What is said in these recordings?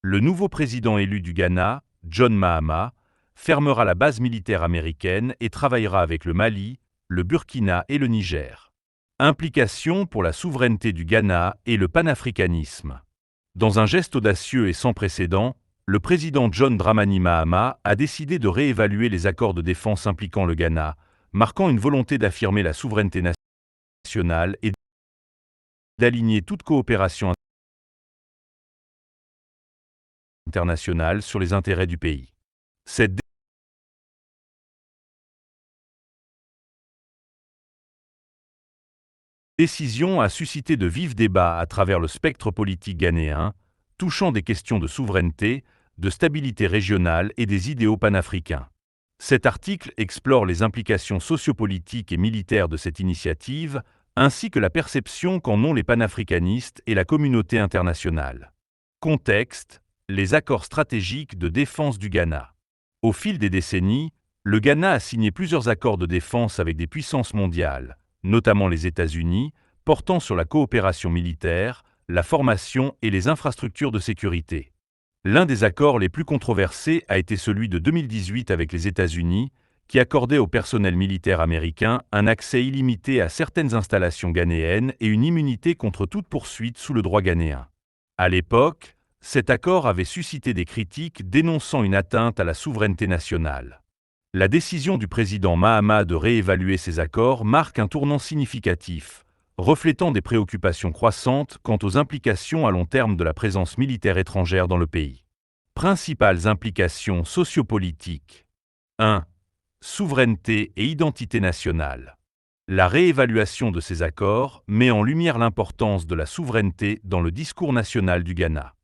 Le nouveau président élu du Ghana, John Mahama, fermera la base militaire américaine et travaillera avec le Mali, le Burkina et le Niger. Implication pour la souveraineté du Ghana et le panafricanisme. Dans un geste audacieux et sans précédent, le président John Dramani Mahama a décidé de réévaluer les accords de défense impliquant le Ghana, marquant une volonté d'affirmer la souveraineté nationale et d'aligner toute coopération internationale sur les intérêts du pays. Cette décision a suscité de vifs débats à travers le spectre politique ghanéen, touchant des questions de souveraineté, de stabilité régionale et des idéaux panafricains. Cet article explore les implications sociopolitiques et militaires de cette initiative, ainsi que la perception qu'en ont les panafricanistes et la communauté internationale. Contexte: les accords stratégiques de défense du Ghana. Au fil des décennies, le Ghana a signé plusieurs accords de défense avec des puissances mondiales, notamment les États-Unis, portant sur la coopération militaire, la formation et les infrastructures de sécurité. L'un des accords les plus controversés a été celui de 2018 avec les États-Unis, qui accordait au personnel militaire américain un accès illimité à certaines installations ghanéennes et une immunité contre toute poursuite sous le droit ghanéen. À l'époque, cet accord avait suscité des critiques dénonçant une atteinte à la souveraineté nationale. La décision du président Mahama de réévaluer ces accords marque un tournant significatif, reflétant des préoccupations croissantes quant aux implications à long terme de la présence militaire étrangère dans le pays. Principales implications sociopolitiques. 1. Souveraineté et identité nationale. La réévaluation de ces accords met en lumière l'importance de la souveraineté dans le discours national du Ghana.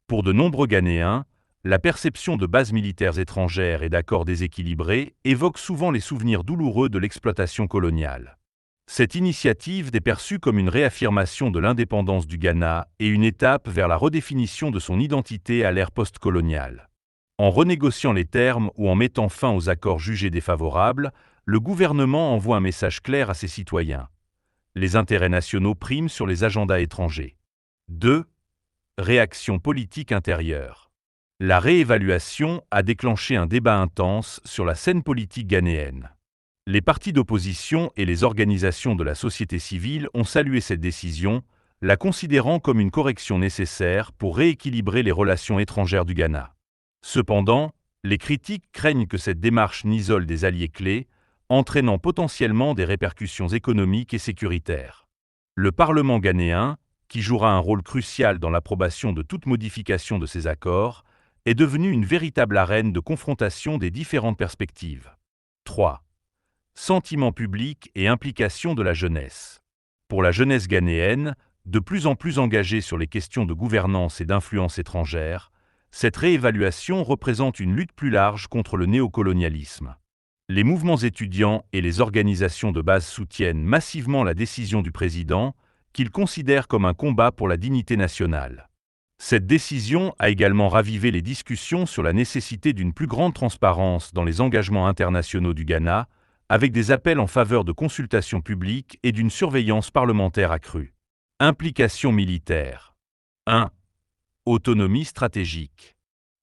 Pour de nombreux Ghanéens, la perception de bases militaires étrangères et d'accords déséquilibrés évoque souvent les souvenirs douloureux de l'exploitation coloniale. Cette initiative est perçue comme une réaffirmation de l'indépendance du Ghana et une étape vers la redéfinition de son identité à l'ère post-coloniale. En renégociant les termes ou en mettant fin aux accords jugés défavorables, le gouvernement envoie un message clair à ses citoyens. Les intérêts nationaux priment sur les agendas étrangers. 2. Réaction politique intérieure. La réévaluation a déclenché un débat intense sur la scène politique ghanéenne. Les partis d'opposition et les organisations de la société civile ont salué cette décision, la considérant comme une correction nécessaire pour rééquilibrer les relations étrangères du Ghana. Cependant, les critiques craignent que cette démarche n'isole des alliés clés, entraînant potentiellement des répercussions économiques et sécuritaires. Le Parlement ghanéen, qui jouera un rôle crucial dans l'approbation de toute modification de ces accords, est devenu une véritable arène de confrontation des différentes perspectives. 3. Sentiment public et implication de la jeunesse. Pour la jeunesse ghanéenne, de plus en plus engagée sur les questions de gouvernance et d'influence étrangère, cette réévaluation représente une lutte plus large contre le néocolonialisme. Les mouvements étudiants et les organisations de base soutiennent massivement la décision du président, qu'ils considèrent comme un combat pour la dignité nationale. Cette décision a également ravivé les discussions sur la nécessité d'une plus grande transparence dans les engagements internationaux du Ghana, avec des appels en faveur de consultations publiques et d'une surveillance parlementaire accrue. Implications militaires. 1. Autonomie stratégique.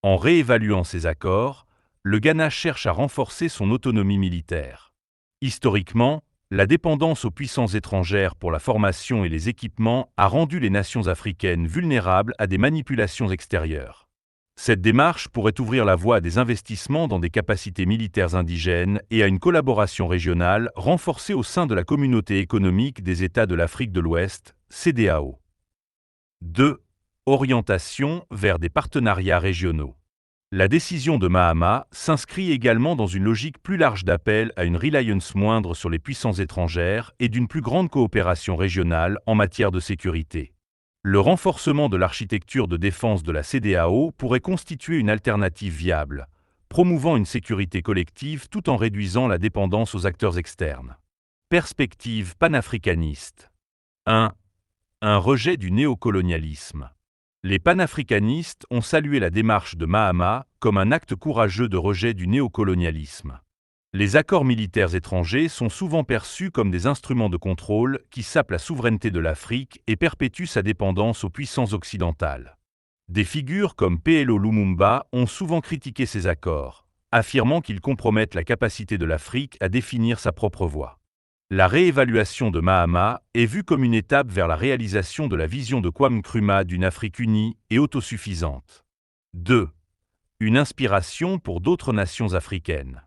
En réévaluant ces accords, le Ghana cherche à renforcer son autonomie militaire. Historiquement, la dépendance aux puissances étrangères pour la formation et les équipements a rendu les nations africaines vulnérables à des manipulations extérieures. Cette démarche pourrait ouvrir la voie à des investissements dans des capacités militaires indigènes et à une collaboration régionale renforcée au sein de la Communauté économique des États de l'Afrique de l'Ouest, CEDEAO. 2. Orientation vers des partenariats régionaux. La décision de Mahama s'inscrit également dans une logique plus large d'appel à une reliance moindre sur les puissances étrangères et d'une plus grande coopération régionale en matière de sécurité. Le renforcement de l'architecture de défense de la CEDEAO pourrait constituer une alternative viable, promouvant une sécurité collective tout en réduisant la dépendance aux acteurs externes. Perspective panafricaniste. 1. Un rejet du néocolonialisme. Les panafricanistes ont salué la démarche de Mahama comme un acte courageux de rejet du néocolonialisme. Les accords militaires étrangers sont souvent perçus comme des instruments de contrôle qui sapent la souveraineté de l'Afrique et perpétuent sa dépendance aux puissances occidentales. Des figures comme PLO Lumumba ont souvent critiqué ces accords, affirmant qu'ils compromettent la capacité de l'Afrique à définir sa propre voie. La réévaluation de Mahama est vue comme une étape vers la réalisation de la vision de Kwame Nkrumah d'une Afrique unie et autosuffisante. 2. Une inspiration pour d'autres nations africaines.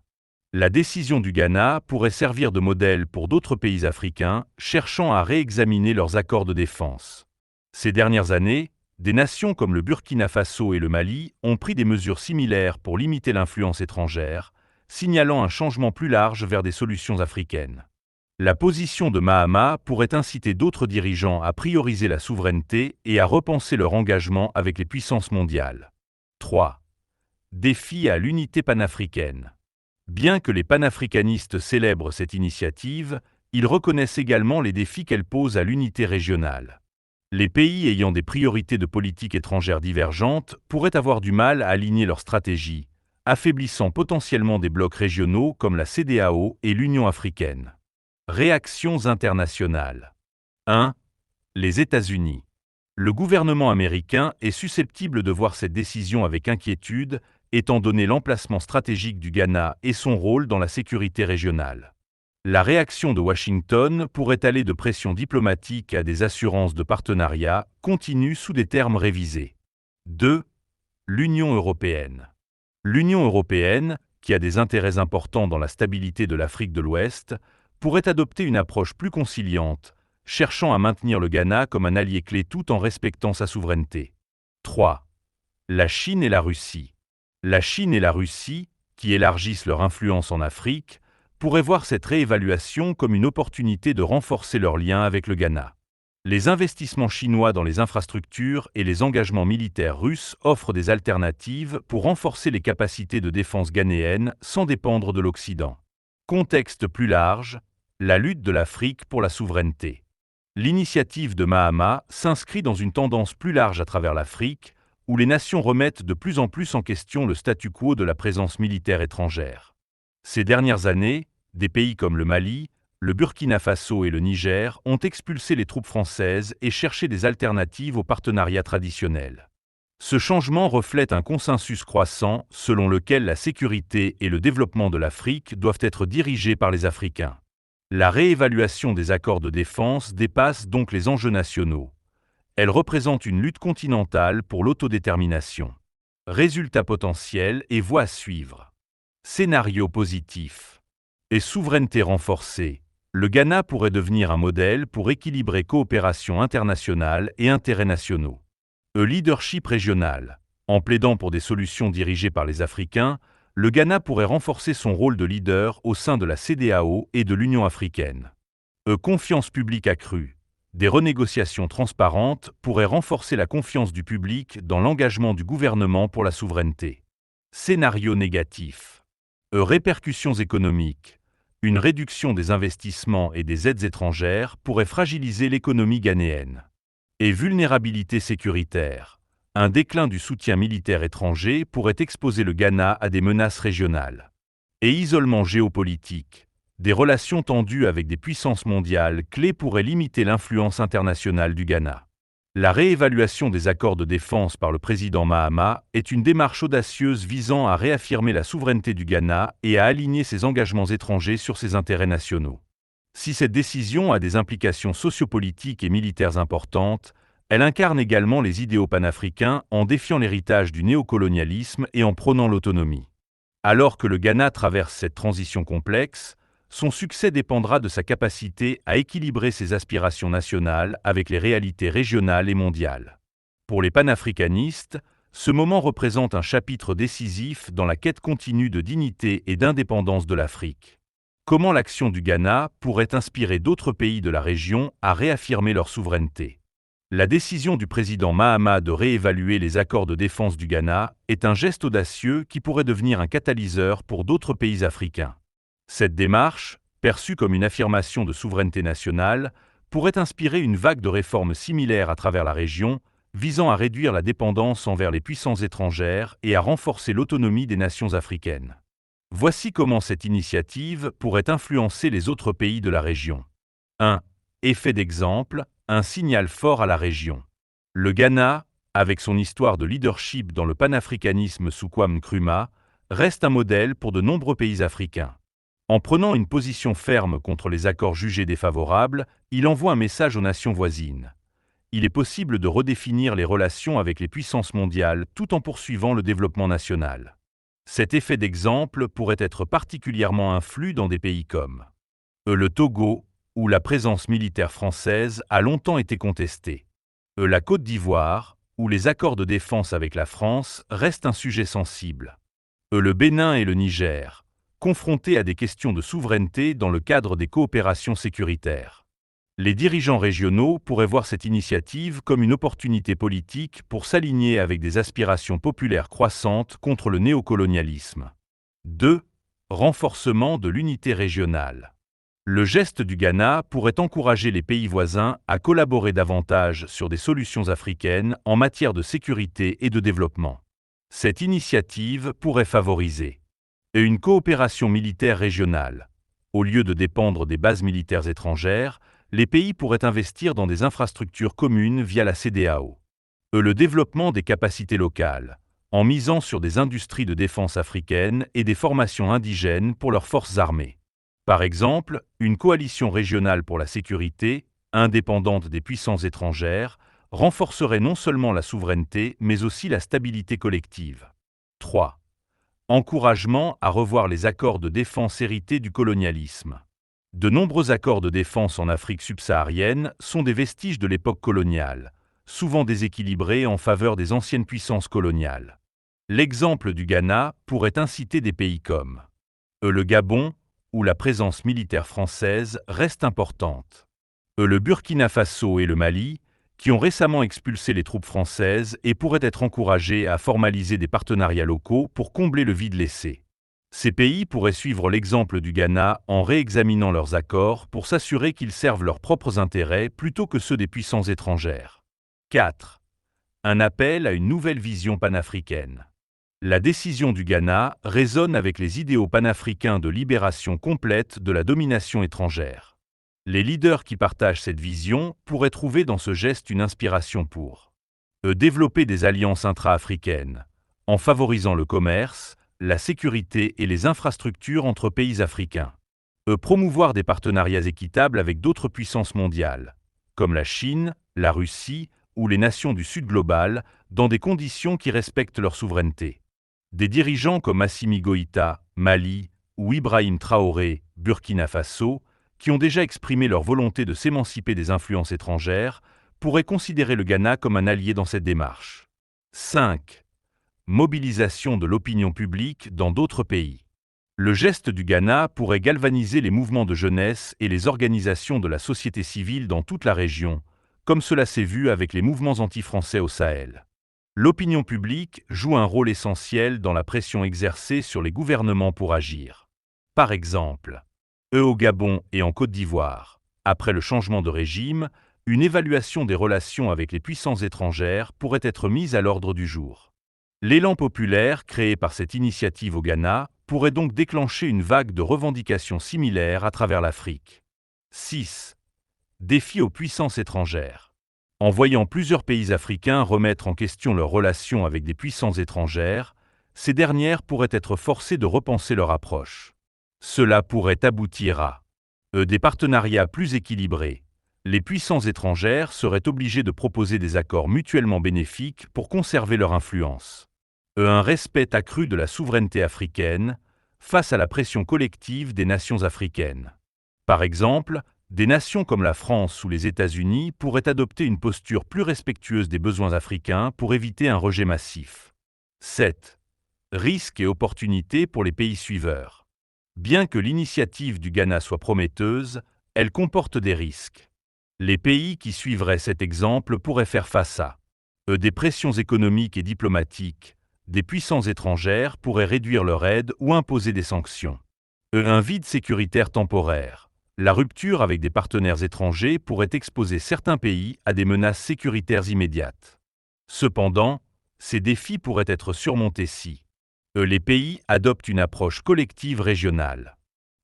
La décision du Ghana pourrait servir de modèle pour d'autres pays africains cherchant à réexaminer leurs accords de défense. Ces dernières années, des nations comme le Burkina Faso et le Mali ont pris des mesures similaires pour limiter l'influence étrangère, signalant un changement plus large vers des solutions africaines. La position de Mahama pourrait inciter d'autres dirigeants à prioriser la souveraineté et à repenser leur engagement avec les puissances mondiales. 3. Défi à l'unité panafricaine. Bien que les panafricanistes célèbrent cette initiative, ils reconnaissent également les défis qu'elle pose à l'unité régionale. Les pays ayant des priorités de politique étrangère divergentes pourraient avoir du mal à aligner leur stratégie, affaiblissant potentiellement des blocs régionaux comme la CEDEAO et l'Union africaine. Réactions internationales. 1. Les États-Unis. Le gouvernement américain est susceptible de voir cette décision avec inquiétude, étant donné l'emplacement stratégique du Ghana et son rôle dans la sécurité régionale. La réaction de Washington pourrait aller de pression diplomatique à des assurances de partenariat continu sous des termes révisés. 2. L'Union européenne. L'Union européenne, qui a des intérêts importants dans la stabilité de l'Afrique de l'Ouest, pourrait adopter une approche plus conciliante, cherchant à maintenir le Ghana comme un allié clé tout en respectant sa souveraineté. 3. La Chine et la Russie. La Chine et la Russie, qui élargissent leur influence en Afrique, pourraient voir cette réévaluation comme une opportunité de renforcer leurs liens avec le Ghana. Les investissements chinois dans les infrastructures et les engagements militaires russes offrent des alternatives pour renforcer les capacités de défense ghanéennes sans dépendre de l'Occident. Contexte plus large, la lutte de l'Afrique pour la souveraineté. L'initiative de Mahama s'inscrit dans une tendance plus large à travers l'Afrique, où les nations remettent de plus en plus en question le statu quo de la présence militaire étrangère. Ces dernières années, des pays comme le Mali, le Burkina Faso et le Niger ont expulsé les troupes françaises et cherché des alternatives aux partenariats traditionnels. Ce changement reflète un consensus croissant selon lequel la sécurité et le développement de l'Afrique doivent être dirigés par les Africains. La réévaluation des accords de défense dépasse donc les enjeux nationaux. Elle représente une lutte continentale pour l'autodétermination. Résultats potentiels et voies à suivre. Scénario positif. Et souveraineté renforcée. Le Ghana pourrait devenir un modèle pour équilibrer coopération internationale et intérêts nationaux. Leadership régional. En plaidant pour des solutions dirigées par les Africains, le Ghana pourrait renforcer son rôle de leader au sein de la CEDEAO et de l'Union africaine. Confiance publique accrue. Des renégociations transparentes pourraient renforcer la confiance du public dans l'engagement du gouvernement pour la souveraineté. Scénario négatif. Répercussions économiques. Une réduction des investissements et des aides étrangères pourrait fragiliser l'économie ghanéenne. Et vulnérabilité sécuritaire. Un déclin du soutien militaire étranger pourrait exposer le Ghana à des menaces régionales. Et isolement géopolitique. Des relations tendues avec des puissances mondiales clés pourraient limiter l'influence internationale du Ghana. La réévaluation des accords de défense par le président Mahama est une démarche audacieuse visant à réaffirmer la souveraineté du Ghana et à aligner ses engagements étrangers sur ses intérêts nationaux. Si cette décision a des implications sociopolitiques et militaires importantes, elle incarne également les idéaux panafricains en défiant l'héritage du néocolonialisme et en prônant l'autonomie. Alors que le Ghana traverse cette transition complexe, son succès dépendra de sa capacité à équilibrer ses aspirations nationales avec les réalités régionales et mondiales. Pour les panafricanistes, ce moment représente un chapitre décisif dans la quête continue de dignité et d'indépendance de l'Afrique. Comment l'action du Ghana pourrait inspirer d'autres pays de la région à réaffirmer leur souveraineté? La décision du président Mahama de réévaluer les accords de défense du Ghana est un geste audacieux qui pourrait devenir un catalyseur pour d'autres pays africains. Cette démarche, perçue comme une affirmation de souveraineté nationale, pourrait inspirer une vague de réformes similaires à travers la région, visant à réduire la dépendance envers les puissances étrangères et à renforcer l'autonomie des nations africaines. Voici comment cette initiative pourrait influencer les autres pays de la région. 1. Effet d'exemple, un signal fort à la région. Le Ghana, avec son histoire de leadership dans le panafricanisme sous Kwame Nkrumah, reste un modèle pour de nombreux pays africains. En prenant une position ferme contre les accords jugés défavorables, il envoie un message aux nations voisines. Il est possible de redéfinir les relations avec les puissances mondiales tout en poursuivant le développement national. Cet effet d'exemple pourrait être particulièrement influe dans des pays comme le Togo, où la présence militaire française a longtemps été contestée. La Côte d'Ivoire, où les accords de défense avec la France restent un sujet sensible. Le Bénin et le Niger, confrontés à des questions de souveraineté dans le cadre des coopérations sécuritaires. Les dirigeants régionaux pourraient voir cette initiative comme une opportunité politique pour s'aligner avec des aspirations populaires croissantes contre le néocolonialisme. 2. Renforcement de l'unité régionale. Le geste du Ghana pourrait encourager les pays voisins à collaborer davantage sur des solutions africaines en matière de sécurité et de développement. Cette initiative pourrait favoriser une coopération militaire régionale. Au lieu de dépendre des bases militaires étrangères, les pays pourraient investir dans des infrastructures communes via la CEDEAO. Le développement des capacités locales, en misant sur des industries de défense africaines et des formations indigènes pour leurs forces armées. Par exemple, une coalition régionale pour la sécurité, indépendante des puissances étrangères, renforcerait non seulement la souveraineté, mais aussi la stabilité collective. 3. Encouragement à revoir les accords de défense hérités du colonialisme. De nombreux accords de défense en Afrique subsaharienne sont des vestiges de l'époque coloniale, souvent déséquilibrés en faveur des anciennes puissances coloniales. L'exemple du Ghana pourrait inciter des pays comme le Gabon, où la présence militaire française reste importante, le Burkina Faso et le Mali, qui ont récemment expulsé les troupes françaises et pourraient être encouragés à formaliser des partenariats locaux pour combler le vide laissé. Ces pays pourraient suivre l'exemple du Ghana en réexaminant leurs accords pour s'assurer qu'ils servent leurs propres intérêts plutôt que ceux des puissances étrangères. 4. Un appel à une nouvelle vision panafricaine. La décision du Ghana résonne avec les idéaux panafricains de libération complète de la domination étrangère. Les leaders qui partagent cette vision pourraient trouver dans ce geste une inspiration pour développer des alliances intra-africaines, en favorisant le commerce, la sécurité et les infrastructures entre pays africains. Promouvoir des partenariats équitables avec d'autres puissances mondiales, comme la Chine, la Russie ou les nations du Sud global, dans des conditions qui respectent leur souveraineté. Des dirigeants comme Assimi Goïta, Mali, ou Ibrahim Traoré, Burkina Faso, qui ont déjà exprimé leur volonté de s'émanciper des influences étrangères, pourraient considérer le Ghana comme un allié dans cette démarche. 5. Mobilisation de l'opinion publique dans d'autres pays. Le geste du Ghana pourrait galvaniser les mouvements de jeunesse et les organisations de la société civile dans toute la région, comme cela s'est vu avec les mouvements anti-français au Sahel. L'opinion publique joue un rôle essentiel dans la pression exercée sur les gouvernements pour agir. Par exemple, au Gabon et en Côte d'Ivoire, après le changement de régime, une évaluation des relations avec les puissances étrangères pourrait être mise à l'ordre du jour. L'élan populaire créé par cette initiative au Ghana pourrait donc déclencher une vague de revendications similaires à travers l'Afrique. 6. Défi aux puissances étrangères. En voyant plusieurs pays africains remettre en question leurs relations avec des puissances étrangères, ces dernières pourraient être forcées de repenser leur approche. Cela pourrait aboutir à des partenariats plus équilibrés. Les puissances étrangères seraient obligées de proposer des accords mutuellement bénéfiques pour conserver leur influence. Un respect accru de la souveraineté africaine face à la pression collective des nations africaines. Par exemple, des nations comme la France ou les États-Unis pourraient adopter une posture plus respectueuse des besoins africains pour éviter un rejet massif. 7. Risques et opportunités pour les pays suiveurs. Bien que l'initiative du Ghana soit prometteuse, elle comporte des risques. Les pays qui suivraient cet exemple pourraient faire face à des pressions économiques et diplomatiques. Des puissances étrangères pourraient réduire leur aide ou imposer des sanctions. Un vide sécuritaire temporaire. La rupture avec des partenaires étrangers pourrait exposer certains pays à des menaces sécuritaires immédiates. Cependant, ces défis pourraient être surmontés si les pays adoptent une approche collective régionale.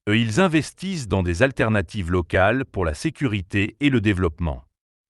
Ils investissent dans des alternatives locales pour la sécurité et le développement.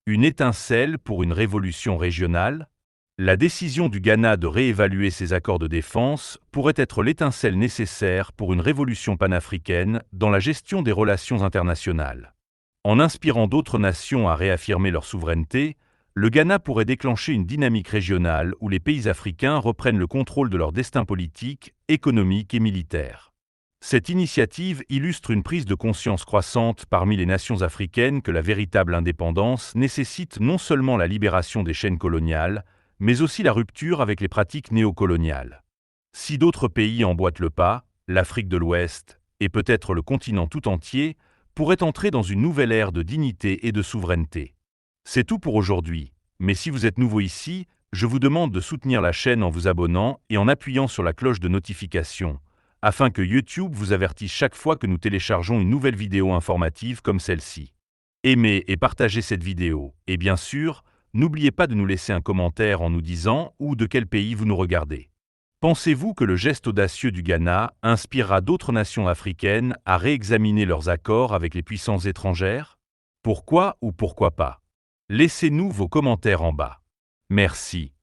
Une étincelle pour une révolution régionale. La décision du Ghana de réévaluer ses accords de défense pourrait être l'étincelle nécessaire pour une révolution panafricaine dans la gestion des relations internationales. En inspirant d'autres nations à réaffirmer leur souveraineté, le Ghana pourrait déclencher une dynamique régionale où les pays africains reprennent le contrôle de leur destin politique, économique et militaire. Cette initiative illustre une prise de conscience croissante parmi les nations africaines que la véritable indépendance nécessite non seulement la libération des chaînes coloniales, mais aussi la rupture avec les pratiques néocoloniales. Si d'autres pays emboîtent le pas, l'Afrique de l'Ouest, et peut-être le continent tout entier, pourraient entrer dans une nouvelle ère de dignité et de souveraineté. C'est tout pour aujourd'hui, mais si vous êtes nouveau ici, je vous demande de soutenir la chaîne en vous abonnant et en appuyant sur la cloche de notification, afin que YouTube vous avertisse chaque fois que nous téléchargeons une nouvelle vidéo informative comme celle-ci. Aimez et partagez cette vidéo, et bien sûr, n'oubliez pas de nous laisser un commentaire en nous disant où de quel pays vous nous regardez. Pensez-vous que le geste audacieux du Ghana inspirera d'autres nations africaines à réexaminer leurs accords avec les puissances étrangères? Pourquoi ou pourquoi pas? Laissez-nous vos commentaires en bas. Merci.